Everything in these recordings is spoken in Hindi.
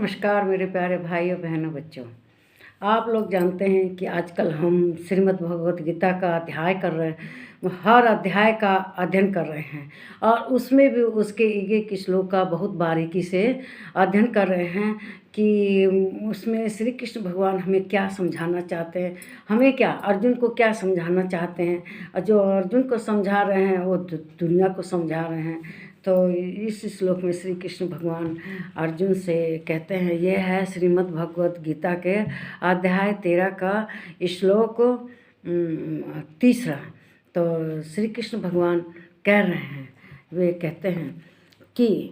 नमस्कार मेरे प्यारे भाइयों बहनों बच्चों। आप लोग जानते हैं कि आजकल हम श्रीमद् भगवत गीता का अध्याय कर रहे हैं, हर अध्याय का अध्ययन कर रहे हैं और उसमें भी उसके एक एक श्लोक का बहुत बारीकी से अध्ययन कर रहे हैं कि उसमें श्री कृष्ण भगवान हमें क्या समझाना चाहते हैं, हमें क्या अर्जुन को क्या समझाना चाहते हैं। और जो अर्जुन को समझा रहे हैं वो दुनिया को समझा रहे हैं। तो इस श्लोक में श्री कृष्ण भगवान अर्जुन से कहते हैं, यह है श्रीमद् भगवत गीता के अध्याय 13 का श्लोक 3। तो श्री कृष्ण भगवान कह रहे हैं, वे कहते हैं कि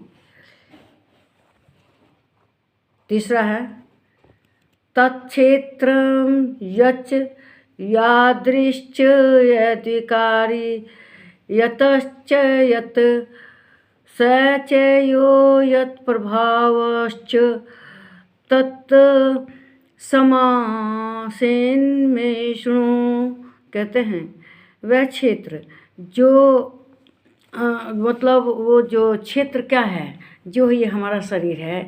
3 है, तत्क्षेत्रं यच्च यादृश्च यद्विकारी यतश्च यत् स च यो यत्प्रभावश्च तत् समासेन शृणु। कहते हैं वह क्षेत्र जो मतलब वो जो क्षेत्र क्या है, जो ये हमारा शरीर है।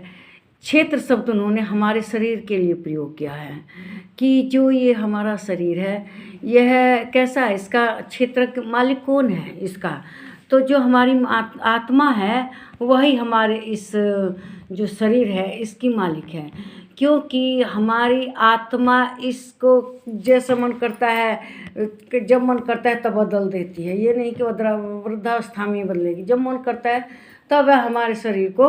क्षेत्र शब्द उन्होंने हमारे शरीर के लिए प्रयोग किया है कि जो ये हमारा शरीर है यह कैसा है, इसका क्षेत्र का मालिक कौन है इसका। तो जो हमारी आत्मा है वही हमारे इस जो शरीर है इसकी मालिक है, क्योंकि हमारी आत्मा इसको जैसा मन करता है, जब मन करता है तब बदल देती है। ये नहीं कि वृद्धावस्था में बदलेगी, जब मन करता है तब वह हमारे शरीर को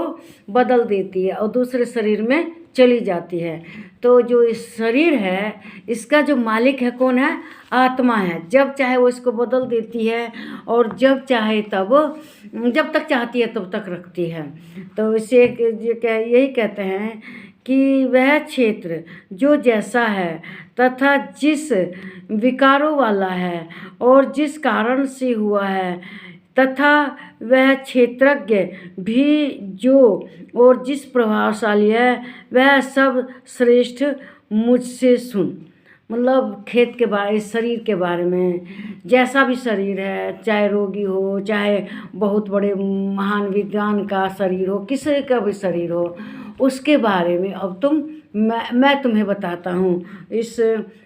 बदल देती है और दूसरे शरीर में चली जाती है। तो जो इस शरीर है इसका जो मालिक है कौन है, आत्मा है। जब चाहे वो इसको बदल देती है और जब चाहे तब, जब तक चाहती है तब तक रखती है। तो इसे यही कहते हैं कि वह क्षेत्र जो जैसा है तथा जिस विकारों वाला है और जिस कारण से हुआ है, तथा वह क्षेत्रज्ञ भी जो और जिस प्रभावशाली है, वह सब श्रेष्ठ मुझसे सुन। मतलब खेत के बारे, शरीर के बारे में, जैसा भी शरीर है, चाहे रोगी हो, चाहे बहुत बड़े महान विद्वान का शरीर हो, किसी का भी शरीर हो, उसके बारे में अब मैं तुम्हें बताता हूँ इस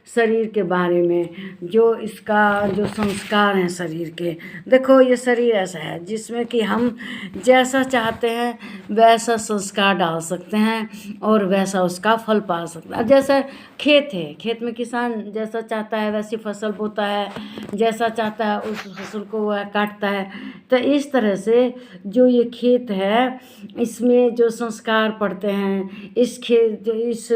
शरीर के बारे में, जो इसका जो संस्कार हैं शरीर के। देखो ये शरीर ऐसा है जिसमें कि हम जैसा चाहते हैं वैसा संस्कार डाल सकते हैं और वैसा उसका फल पा सकते हैं। जैसे खेत है, खेत में किसान जैसा चाहता है वैसी फसल बोता है, जैसा चाहता है उस फसल को वह काटता है। तो इस तरह से जो ये खेत है इसमें जो संस्कार पड़ते हैं, इस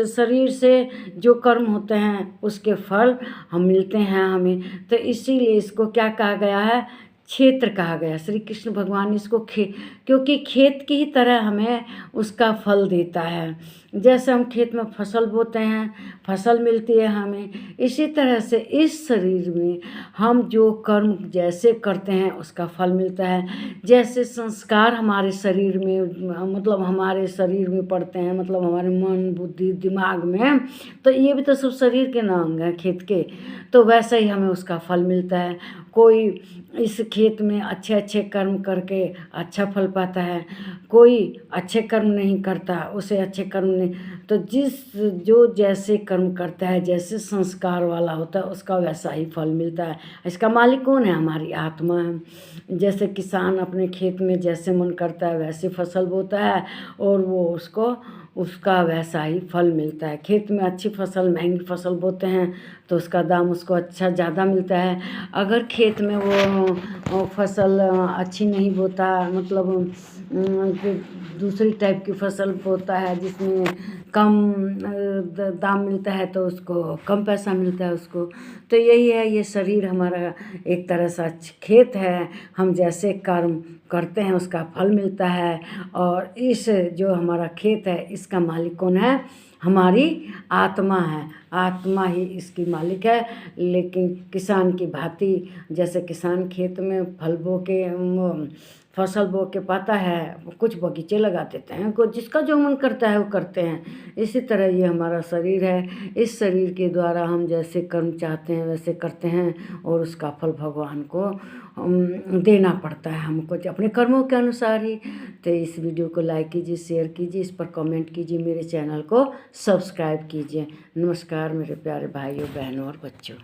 शरीर से जो कर्म होते हैं उसके फल हम मिलते हैं हमें। तो इसीलिए इसको क्या कहा गया है, क्षेत्र कहा गया। श्री कृष्ण भगवान इसको क्योंकि खेत की ही तरह हमें उसका फल देता है। जैसे हम खेत में फसल बोते हैं, फसल मिलती है हमें, इसी तरह से इस शरीर में हम जो कर्म जैसे करते हैं उसका फल मिलता है। जैसे संस्कार हमारे शरीर में, मतलब हमारे शरीर में पड़ते हैं, मतलब हमारे मन बुद्धि दिमाग में, तो ये भी तो सब शरीर के नाम हैं खेत के। तो वैसा ही हमें उसका फल मिलता है। कोई इस खेत में अच्छे अच्छे कर्म करके अच्छा फल पाता है, कोई अच्छे कर्म नहीं करता उसे अच्छे कर्म नहीं। तो जो जैसे कर्म करता है, जैसे संस्कार वाला होता है उसका वैसा ही फल मिलता है। इसका मालिक कौन है, हमारी आत्मा है। जैसे किसान अपने खेत में जैसे मन करता है वैसे फसल बोता है और वो उसका वैसा ही फल मिलता है। खेत में अच्छी फसल, महंगी फसल बोते हैं तो उसका दाम उसको अच्छा ज़्यादा मिलता है। अगर खेत में वो फसल अच्छी नहीं बोता, मतलब दूसरी टाइप की फसल बोता है जिसमें कम दाम मिलता है तो उसको कम पैसा मिलता है उसको। तो यही है, ये शरीर हमारा एक तरह से खेत है। हम जैसे कर्म करते हैं उसका फल मिलता है। और इस जो हमारा खेत है इसका मालिक कौन है, हमारी आत्मा है। आत्मा ही इसकी मालिक है। लेकिन किसान की भांति, जैसे किसान खेत में फल बो के फसल बो के पाता है, कुछ बगीचे लगा देते हैं, कुछ जिसका जो मन करता है वो करते हैं। इसी तरह ये हमारा शरीर है, इस शरीर के द्वारा हम जैसे कर्म चाहते हैं वैसे करते हैं और उसका फल भगवान को देना पड़ता है हमको अपने कर्मों के अनुसार ही। तो इस वीडियो को लाइक कीजिए, शेयर कीजिए, इस पर कमेंट कीजिए, मेरे चैनल को सब्सक्राइब कीजिए। नमस्कार मेरे प्यारे भाइयों, बहनों और बच्चों।